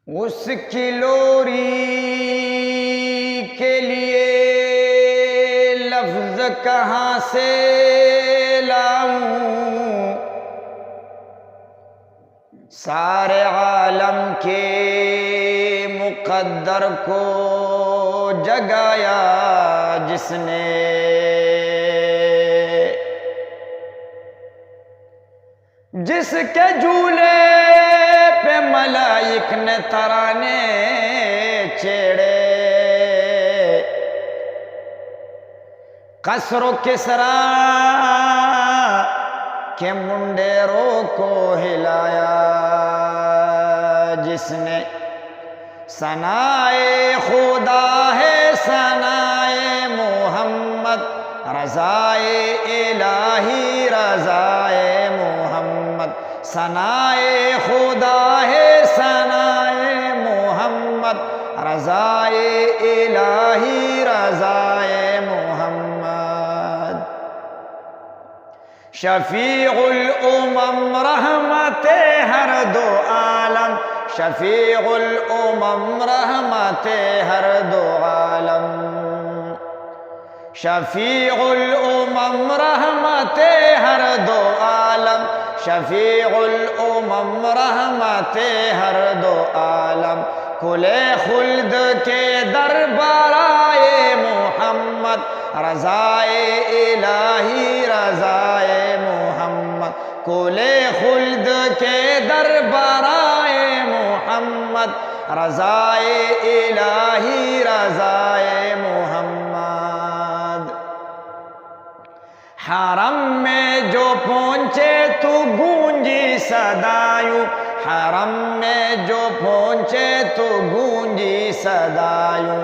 اس کی لوری کے لیے لفظ کہاں سے لاؤں، سارے عالم کے مقدر کو جگایا جس نے، جس کے جھولے پہ ملائک نے ترانے چھیڑے، قصر و کسریٰ کے منڈیروں کو ہلایا جس نے، ثنائے خدا ہے ثنائے محمد، رضائے الہی رضائے محمد، ثنائے خدا ہے ثنائے محمد، رضائے الہی رضائے محمد، شفیع الامم رحمت ہر دو عالم، شفیع الامم رحمت ہر دو عالم، شفیع الامم رحمت ہر دو عالم، شفیع الامم رحمت ہر دو عالم، کل خلد کے دربارائے محمد، رضائے الہی رضائے محمد، کل خلد کے دربارائے محمد، رضائے الہی رضائے محمد، حرم میں جو پہنچے تو گونجی صدایوں، حرم میں جو پہنچے تو گونجی صدایوں،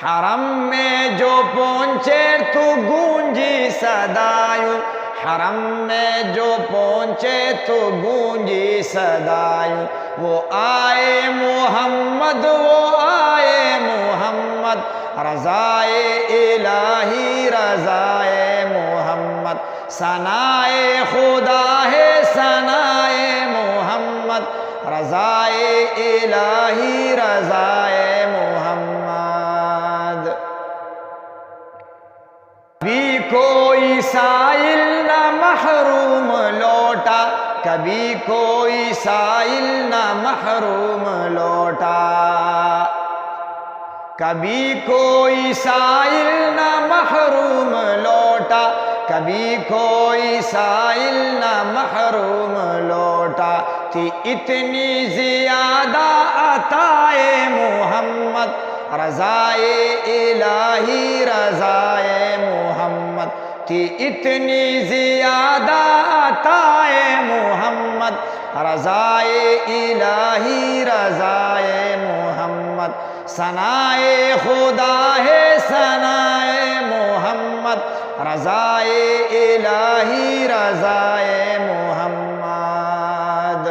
حرم میں جو پہنچے تو گونجی صدایوں، حرم میں جو پہنچے تو گونجی صدایوں، وہ آئے محمد وہ آئے محمد، رضائے الہی رضائے محمد، ثنائے خدا ہے ثنائے محمد، رضائے الہی رضائے محمد، کبھی کوئی سائل نہ محروم لوٹا، کبھی کوئی سائل نہ محروم لوٹا، کبھی کوئی سائل نہ محروم لوٹا، کبھی کوئی سائل نہ محروم لوٹا، تھی اتنی زیادہ عطائے محمد، رضائے الہی رضائے محمد، تھی اتنی زیادہ عطائے محمد، رضائے الہی رضائے محمد، ثنائے خدا ہے ثنائے محمد، رضائے الہی رضائے محمد،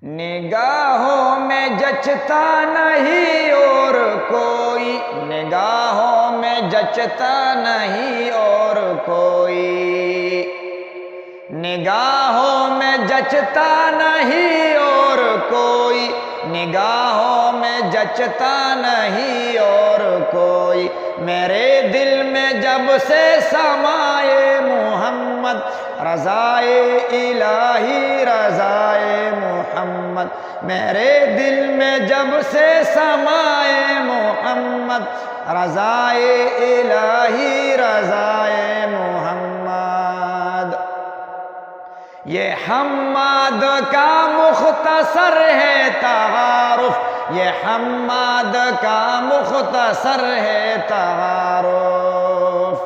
نگاہوں میں جچتا نہیں اور کوئی، نگاہوں میں جچتا نہیں اور کوئی، نگاہوں میں جچتا نہیں اور کوئی، نگاہوں میں جچتا نہیں اور کوئی، میرے دل میں جب سے سمائے محمد، رضائے الہی رضائے محمد، میرے دل میں جب سے سمائے محمد، رضائے الہی رضائے محمد، یہ حماد کا مختصر ہے تعارف، یہ حماد کا مختصر ہے تعارف،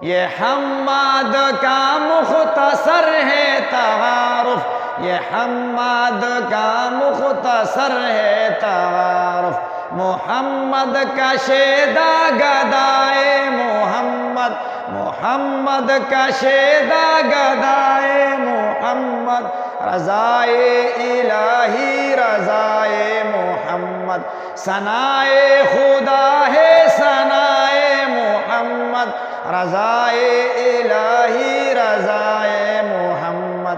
یہ حماد کا مختصر ہے تعارف، یہ حماد کا مختصر ہے تعارف، محمد کا شیدہ گدائے محمد، محمد کا شیدہ گدائے محمد، رضائے الہی رضائے محمد، ثنائے خدا ہے ثنائے محمد، رضائے الہی رضائے محمد،